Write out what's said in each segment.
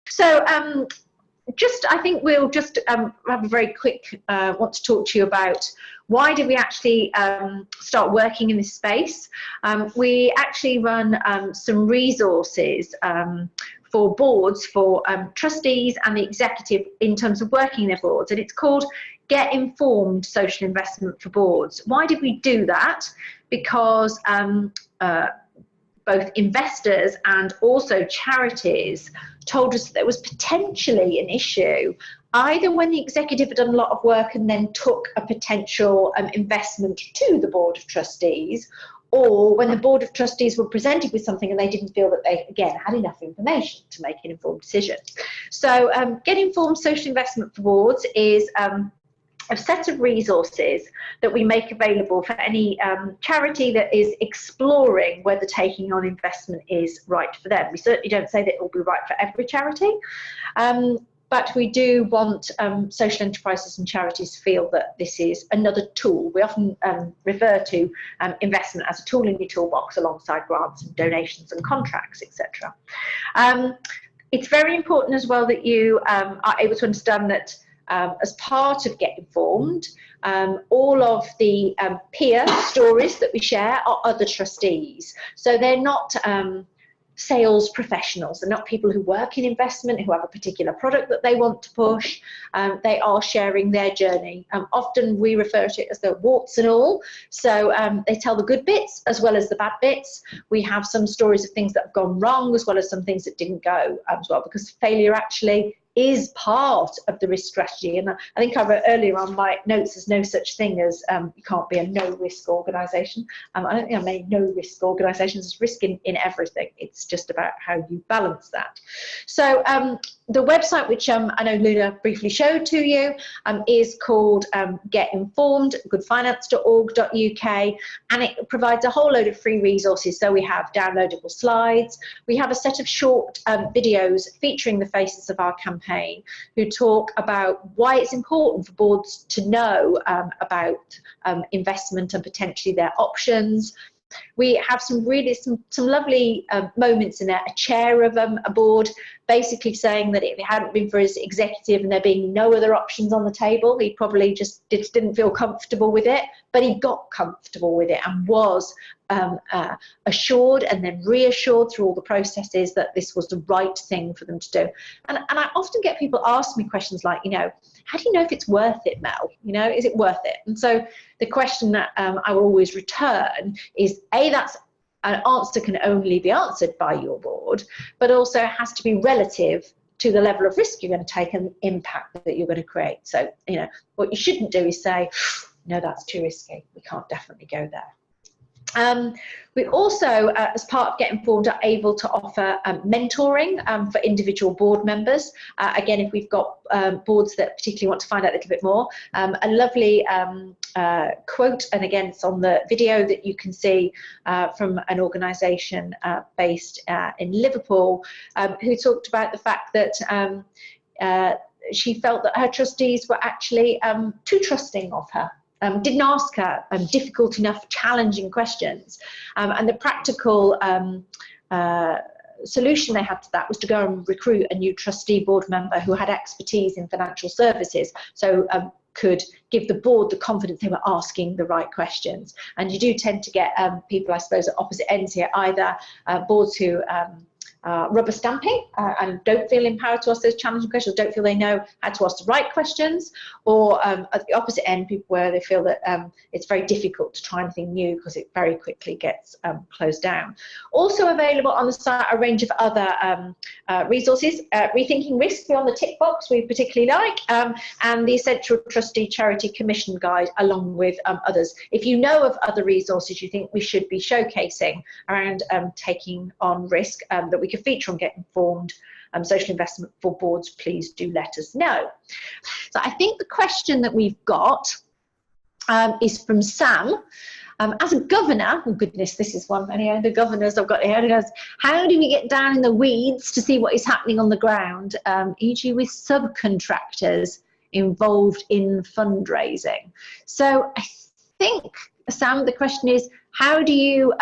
So I think we'll just have a very quick want to talk to you about why did we actually start working in this space. We actually run some resources for boards, for trustees and the executive in terms of working their boards, and it's called Get Informed Social Investment for Boards. Why did we do that? Because both investors and also charities told us that there was potentially an issue either when the executive had done a lot of work and then took a potential investment to the board of trustees, or when the board of trustees were presented with something and they didn't feel that they, again, had enough information to make an informed decision. So Get Informed Social Investment for Boards is a set of resources that we make available for any charity that is exploring whether taking on investment is right for them. We certainly don't say that it will be right for every charity, but we do want social enterprises and charities to feel that this is another tool. We often refer to investment as a tool in your toolbox alongside grants and donations and contracts, etc. It's very important as well that you are able to understand that as part of Get Informed, all of the peer stories that we share are other trustees. So they're not sales professionals. They're not people who work in investment, who have a particular product that they want to push. They are sharing their journey. Often we refer to it as the warts and all. So they tell the good bits as well as the bad bits. We have some stories of things that have gone wrong as well as some things that didn't go as well, because failure actually is part of the risk strategy. And I think I wrote earlier on my notes, there's no such thing as you can't be a no-risk organisation. I don't think I made no-risk organisations. There's risk in everything. It's just about how you balance that. So the website, which I know Luna briefly showed to you, is called Get Informed, goodfinance.org.uk, and it provides a whole load of free resources. So we have downloadable slides. We have a set of short videos featuring the faces of our campaign who talk about why it's important for boards to know about investment and potentially their options. We have some lovely moments in there. A chair of a board basically saying that if it hadn't been for his executive and there being no other options on the table, he probably just didn't feel comfortable with it, but he got comfortable with it and was assured and then reassured through all the processes that this was the right thing for them to do. And I often get people ask me questions like, how do you know if it's worth it, Mel? Is it worth it? And so the question that I will always return is, that's an answer can only be answered by your board, but also has to be relative to the level of risk you're going to take and the impact that you're going to create. So, what you shouldn't do is say, no, that's too risky. We can't definitely go there. We also, as part of Get Informed, are able to offer mentoring for individual board members. Again, if we've got boards that particularly want to find out a little bit more, a lovely quote, and again, it's on the video that you can see from an organisation based in Liverpool, who talked about the fact that she felt that her trustees were actually too trusting of her. Didn't ask her difficult enough, challenging questions. And the practical solution they had to that was to go and recruit a new trustee board member who had expertise in financial services, so could give the board the confidence they were asking the right questions. And you do tend to get people, I suppose, at opposite ends here, either boards who rubber stamping and don't feel empowered to ask those challenging questions, don't feel they know how to ask the right questions, or at the opposite end, people where they feel that it's very difficult to try anything new because it very quickly gets closed down. Also available on the site a range of other resources, Rethinking Risk beyond the tick box we particularly like, and the Essential Trustee Charity Commission Guide, along with others. If you know of other resources you think we should be showcasing around taking on risk that we could feature on Get Informed Social Investment for Boards, please do let us know. So I think the question that we've got is from Sam. As a governor, oh goodness, this is one, anyway, the governors I've got here, goes, how do we get down in the weeds to see what is happening on the ground, e.g. with subcontractors involved in fundraising? So I think, Sam, the question is, how do you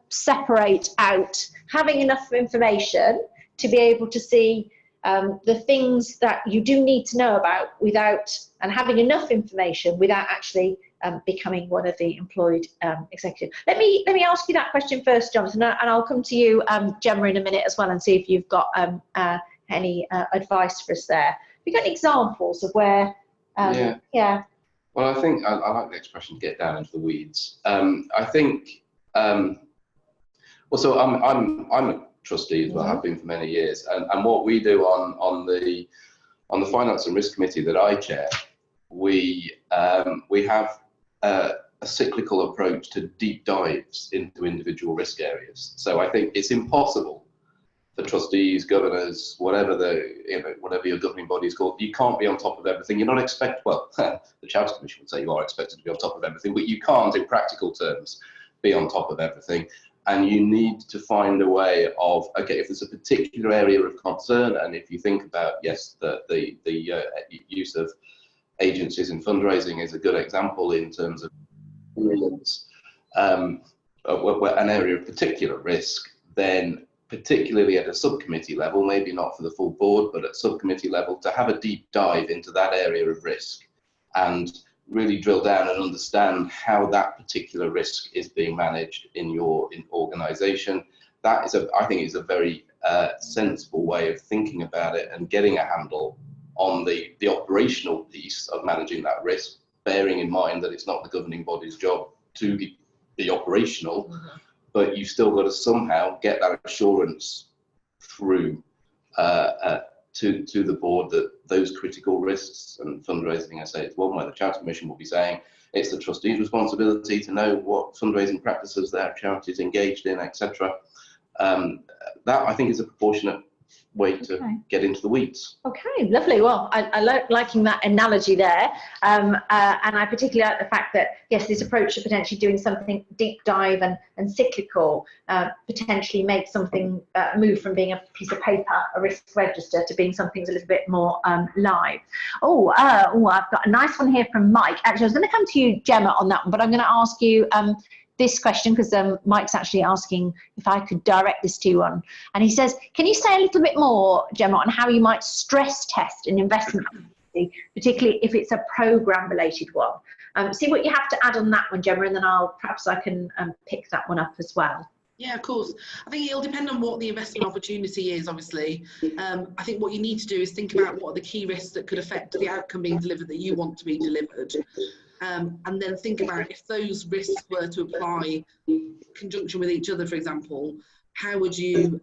separate out having enough information to be able to see the things that you do need to know about without, and having enough information without actually becoming one of the employed executives. Let me ask you that question first, Jonathan, and I'll come to you, Gemma, in a minute as well, and see if you've got any advice for us there. Have you got any examples of where? Yeah. Well, I think I like the expression "get down into the weeds." I think. Well, so I'm a trustee as well. I've been for many years, and what we do on the finance and risk committee that I chair, we have a cyclical approach to deep dives into individual risk areas. So I think it's impossible for trustees, governors, whatever your governing body is called, you can't be on top of everything. You're not expected. Well, the Charter Commission would say you are expected to be on top of everything, but you can't, in practical terms, be on top of everything. And you need to find a way of, okay, if there's a particular area of concern, and if you think about, yes, the use of agencies in fundraising is a good example in terms of an area of particular risk, then particularly at a subcommittee level, maybe not for the full board, but at subcommittee level, to have a deep dive into that area of risk and really drill down and understand how that particular risk is being managed in your organisation. That is, I think, is a very sensible way of thinking about it and getting a handle on the operational piece of managing that risk, bearing in mind that it's not the governing body's job to be operational, but you've still got to somehow get that assurance through to the board that those critical risks, and fundraising, I say, it's one where the Charter Commission will be saying it's the trustee's responsibility to know what fundraising practices their charity is engaged in, etc. That, I think, is a proportionate way to get into the weeds. Okay, lovely. Well, I like liking that analogy there, and I particularly like the fact that, yes, this approach to potentially doing something deep dive and cyclical potentially makes something move from being a piece of paper, a risk register, to being something that's a little bit more live. I've got a nice one here from Mike. Actually, I was going to come to you, Gemma, on that one, but I'm going to ask you this question because Mike's actually asking if I could direct this to you on. And he says, can you say a little bit more, Gemma, on how you might stress test an investment activity, particularly if it's a program related one? See what you have to add on that one, Gemma, and then perhaps I can pick that one up as well. Yeah, of course. I think it'll depend on what the investment opportunity is, obviously. I think what you need to do is think about what are the key risks that could affect the outcome being delivered that you want to be delivered. And then think about if those risks were to apply in conjunction with each other, for example, how would you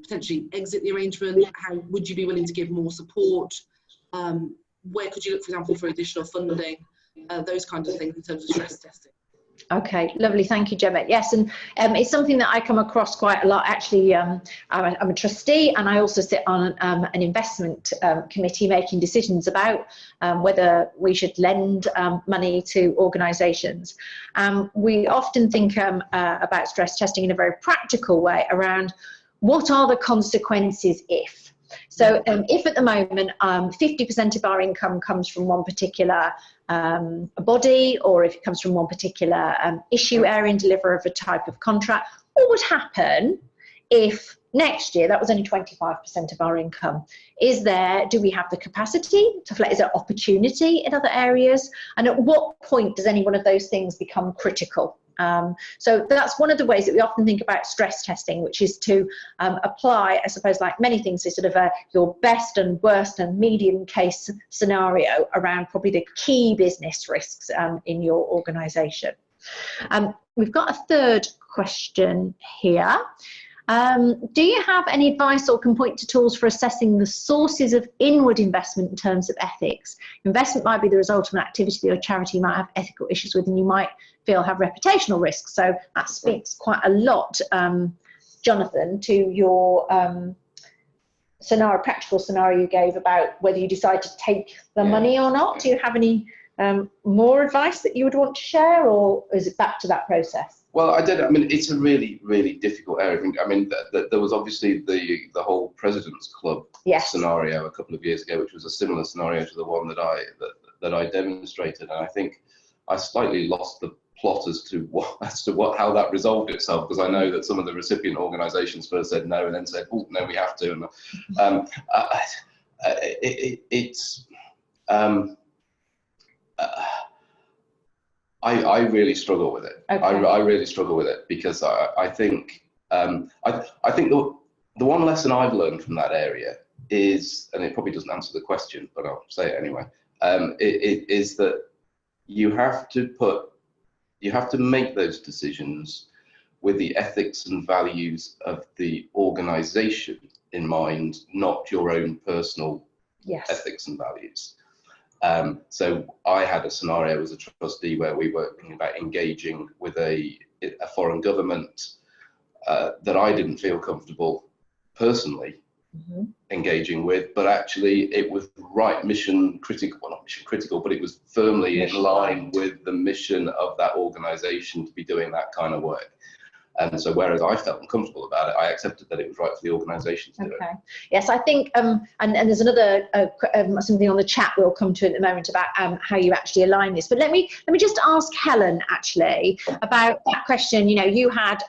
potentially exit the arrangement? How would you be willing to give more support? Where could you look, for example, for additional funding? Those kinds of things in terms of stress testing. Okay, lovely. Thank you, Gemma. Yes, and it's something that I come across quite a lot. Actually, I'm a trustee, and I also sit on an investment committee making decisions about whether we should lend money to organisations. We often think about stress testing in a very practical way around what are the consequences if. So if at the moment 50% of our income comes from one particular body, or if it comes from one particular issue area and deliver of a type of contract, what would happen if next year that was only 25% of our income? Do we have the capacity to, is there opportunity in other areas? And at what point does any one of those things become critical? So that's one of the ways that we often think about stress testing, which is to apply, I suppose, like many things, is sort of your best and worst and medium case scenario around probably the key business risks in your organisation. We've got a third question here. Do you have any advice or can point to tools for assessing the sources of inward investment in terms of ethics? Investment might be the result of an activity that your charity might have ethical issues with and you might feel have reputational risks. So that speaks quite a lot, Jonathan, to your practical scenario you gave about whether you decide to take the money or not. Do you have any more advice that you would want to share, or is it back to that process? Well, I did. I mean, it's a really, really difficult area. I mean, there was obviously the whole President's Club scenario a couple of years ago, which was a similar scenario to the one that I demonstrated. And I think I slightly lost plot as to how that resolved itself, because I know that some of the recipient organisations first said no and then said, oh no, we have to. And I really struggle with it. Okay. I really struggle with it, because I think the one lesson I've learned from that area is, and it probably doesn't answer the question, but I'll say it anyway, is that you have to make those decisions with the ethics and values of the organisation in mind, not your own personal ethics and values. So I had a scenario as a trustee where we were thinking about engaging with a foreign government that I didn't feel comfortable personally engaging with, but actually it was mission critical, well, not mission critical, but it was firmly in line with the mission of that organisation to be doing that kind of work. And so whereas I felt uncomfortable about it, I accepted that it was right for the organisation to do it. Yes, I think, and there's another something on the chat we'll come to in a moment about how you actually align this. But let me just ask Helen actually about that question. You know, you had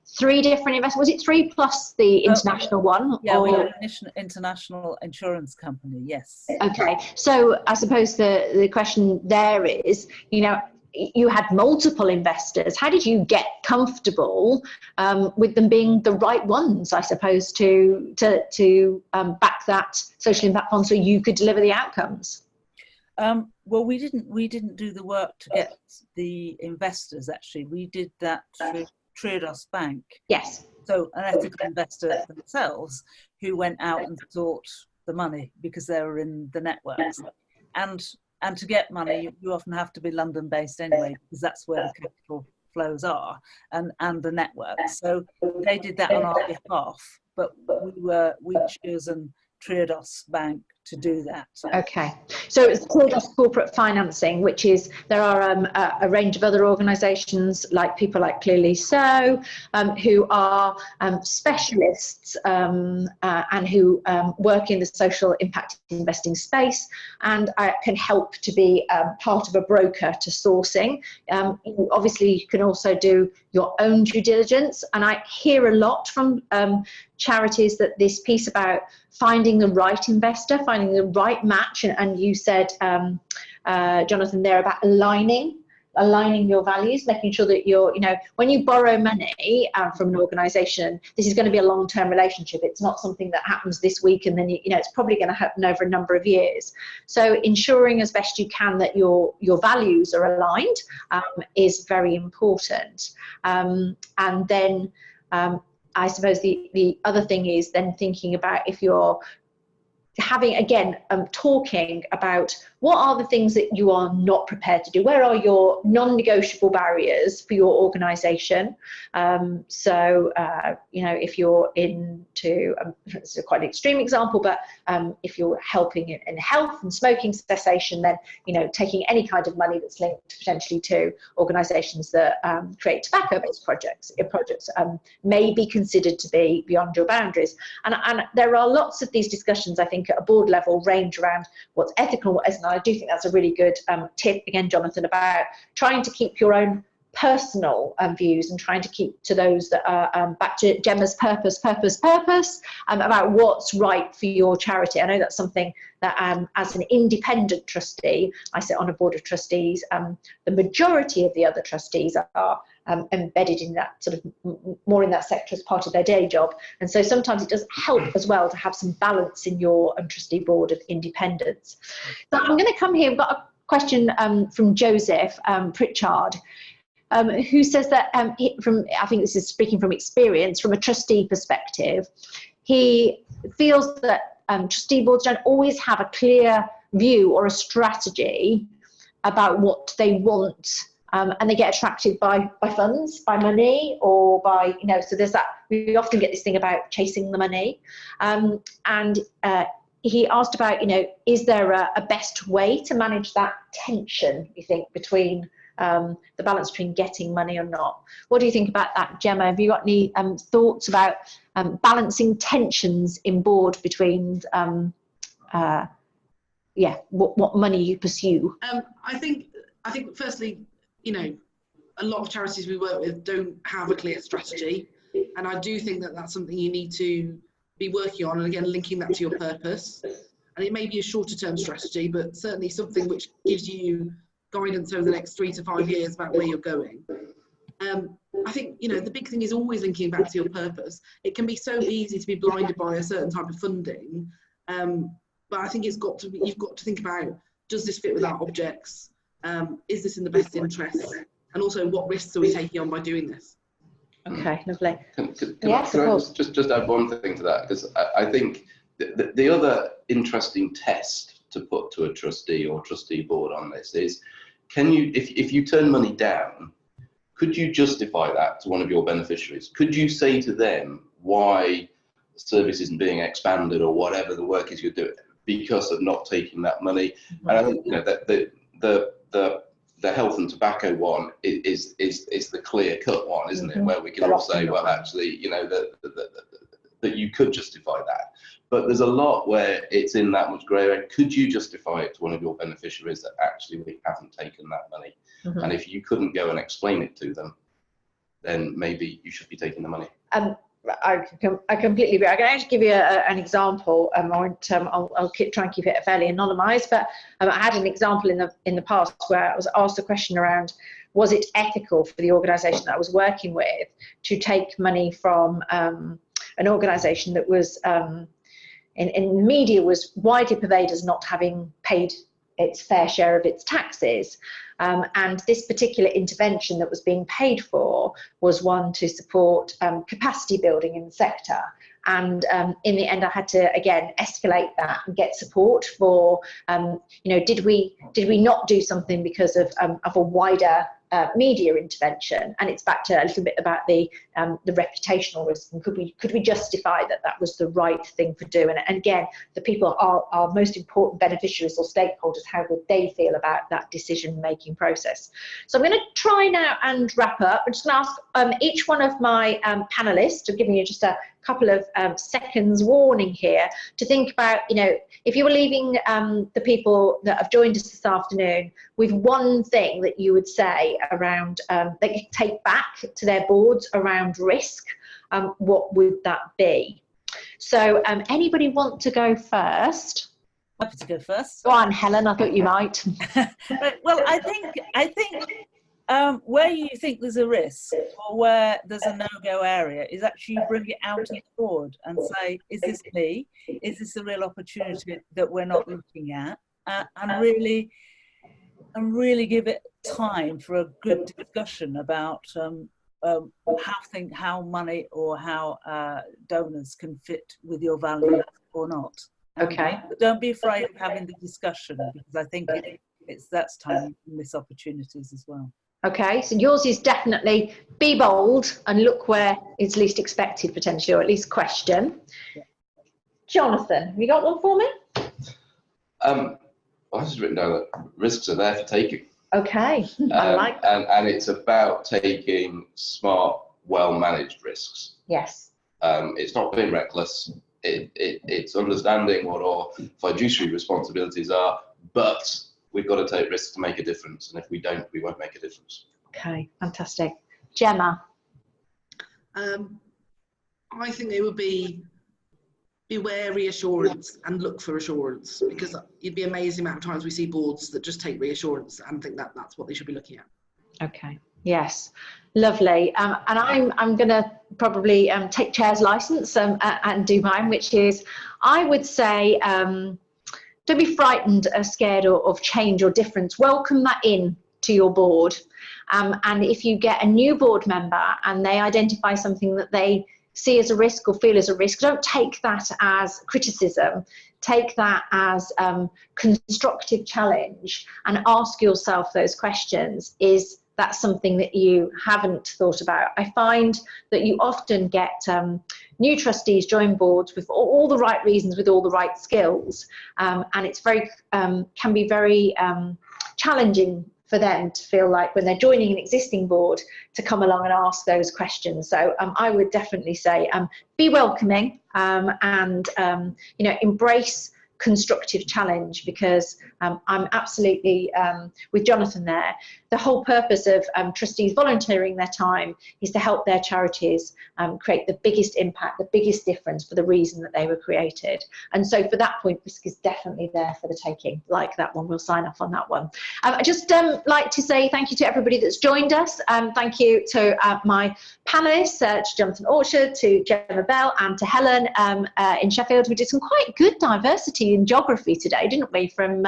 3 different investments. Was it 3 plus the international one? Yeah, we had an international insurance company. Yes. Okay, so I suppose the question there is, you know, you had multiple investors. How did you get comfortable with them being the right ones, I suppose, to back that social impact fund so you could deliver the outcomes? Well, we didn't do the work to get the investors. Actually, we did that through Triodos Bank. Yes. So an ethical investor themselves who went out and sought the money because they were in the networks. And to get money, you often have to be London-based anyway, because that's where the capital flows are, and the networks. So they did that on our behalf, but we'd chosen Triodos Bank to do that. Okay, so it's Triodos Corporate Financing, which is, there are a range of other organisations like people like Clearly So, who are specialists and who work in the social impact investing space, and can help to be part of a broker to sourcing. Obviously, you can also do your own due diligence, and I hear a lot from charities that this piece about finding the right investor, finding the right match, and you said, Jonathan, there about aligning your values, making sure that you're, you know, when you borrow money from an organisation, this is going to be a long-term relationship. It's not something that happens this week and then, you know, it's probably going to happen over a number of years. So ensuring as best you can that your values are aligned is very important. And then I suppose the other thing is then thinking about, if you're having, again, talking about what are the things that you are not prepared to do, where are your non-negotiable barriers for your organisation. So you know, if you're into, this is quite an extreme example, but if you're helping in health and smoking cessation, then, you know, taking any kind of money that's linked potentially to organisations that create tobacco-based projects may be considered to be beyond your boundaries. And there are lots of these discussions, I think, at a board level, range around what's ethical and what isn't. I do think that's a really good tip, again, Jonathan, about trying to keep your own personal views and trying to keep to those that are back to Gemma's purpose, about what's right for your charity. I know that's something that as an independent trustee, I sit on a board of trustees, the majority of the other trustees are embedded in that sort of more in that sector as part of their day job, and so sometimes it does help as well to have some balance in your trustee board of independence. So I'm going to come here. I've got a question from Joseph Pritchard, who says that I think this is speaking from experience, from a trustee perspective, he feels that trustee boards don't always have a clear view or a strategy about what they want. And they get attracted by funds, by money, or by, you know, so there's that, we often get this thing about chasing the money. And he asked about, you know, is there a best way to manage that tension, you think, between the balance between getting money or not? What do you think about that, Gemma? Have you got any thoughts about balancing tensions in board between, what money you pursue? I think firstly, you know, a lot of charities we work with don't have a clear strategy, and I do think that that's something you need to be working on, and again linking that to your purpose. And it may be a shorter term strategy, but certainly something which gives you guidance over the next 3 to 5 years about where you're going. I think, you know, the big thing is always linking back to your purpose. It can be so easy to be blinded by a certain type of funding, but I think you've got to think about, does this fit with our objects? Is this in the best interest? And also, what risks are we taking on by doing this? Okay, lovely. Can I just add one thing to that? Because I think the other interesting test to put to a trustee or trustee board on this is, can you, if you turn money down, could you justify that to one of your beneficiaries? Could you say to them why the service isn't being expanded or whatever the work is you're doing because of not taking that money? And I think, you know, that the health and tobacco one is the clear cut one, isn't it? Where we can all say, well, actually, you know, that you could justify that. But there's a lot where it's in that much grey area. Could you justify it to one of your beneficiaries that actually we haven't taken that money? And if you couldn't go and explain it to them, then maybe you should be taking the money. I completely agree. I can actually give you an example. I'll try and keep it fairly anonymised, but I had an example in the past where I was asked a question around, was it ethical for the organisation that I was working with to take money from an organisation that was in the media was widely purveyed as not having paid its fair share of its taxes. And this particular intervention that was being paid for was one to support capacity building in the sector. And in the end, I had to, again, escalate that and get support for, you know, did we not do something because of a wider media intervention? And it's back to a little bit about the reputational risk, and could we justify that was the right thing to do? And again, the people are most important beneficiaries or stakeholders. How would they feel about that decision-making process? So I'm going to try now and wrap up. I'm just going to ask each one of my panelists, I'm giving you just a couple of seconds warning here, to think about, you know, if you were leaving the people that have joined us this afternoon with one thing that you would say around they could take back to their boards around risk, what would that be? So anybody want to go first? Happy to go first. Go on, Helen, I thought you might. Well, I think where you think there's a risk or where there's a no-go area is actually you bring it out to the board and say, is this me? Is this a real opportunity that we're not looking at? And really give it time for a good discussion about how money or how donors can fit with your values or not. Okay. But don't be afraid of having the discussion, because I think that's time you miss opportunities as well. Okay, so yours is definitely be bold and look where it's least expected potentially, or at least question. Yeah. Jonathan, have you got one for me? I've just written down that risks are there for taking. Okay, I like that. And it's about taking smart, well-managed risks. Yes. It's not being reckless. It's understanding what our fiduciary responsibilities are, but we've got to take risks to make a difference. And if we don't, we won't make a difference. Okay, fantastic. Gemma? I think it would be beware reassurance and look for assurance, because you'd be amazed the amount of times we see boards that just take reassurance and think that that's what they should be looking at. Okay, yes, lovely. And I'm going to probably take chair's license and do mine, which is, I would say, don't be frightened or scared of change or difference. Welcome that in to your board. And if you get a new board member and they identify something that they see as a risk or feel as a risk, don't take that as criticism. Take that as constructive challenge and ask yourself those questions. Is that something that you haven't thought about? I find that you often get new trustees join boards with all the right reasons, with all the right skills, and it's very can be very challenging for them to feel like when they're joining an existing board to come along and ask those questions. So I would definitely say be welcoming and you know, embrace constructive challenge, because I'm absolutely with Jonathan there. The whole purpose of trustees volunteering their time is to help their charities create the biggest impact, the biggest difference for the reason that they were created. And so for that point, risk is definitely there for the taking. Like that one, we'll sign off on that one. I just like to say thank you to everybody that's joined us. Thank you to my panelists, to Jonathan Orchard, to Gemma Bell, and to Helen in Sheffield. We did some quite good diversity in geography today, didn't we? From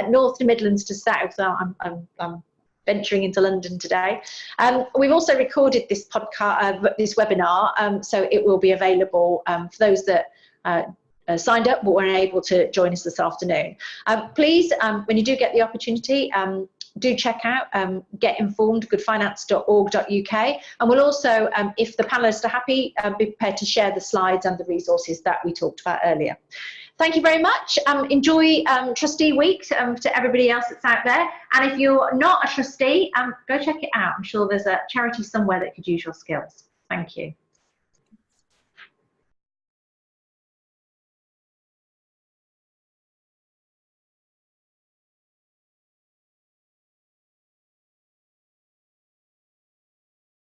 north to Midlands to south. I'm venturing into London today. We've also recorded this podcast, this webinar, so it will be available for those that signed up but weren't able to join us this afternoon. Please, when you do get the opportunity, do check out getinformed.goodfinance.org.uk, and we'll also, if the panelists are happy, be prepared to share the slides and the resources that we talked about earlier. Thank you very much. Enjoy Trustee Week to everybody else that's out there. And if you're not a trustee, go check it out. I'm sure there's a charity somewhere that could use your skills. Thank you.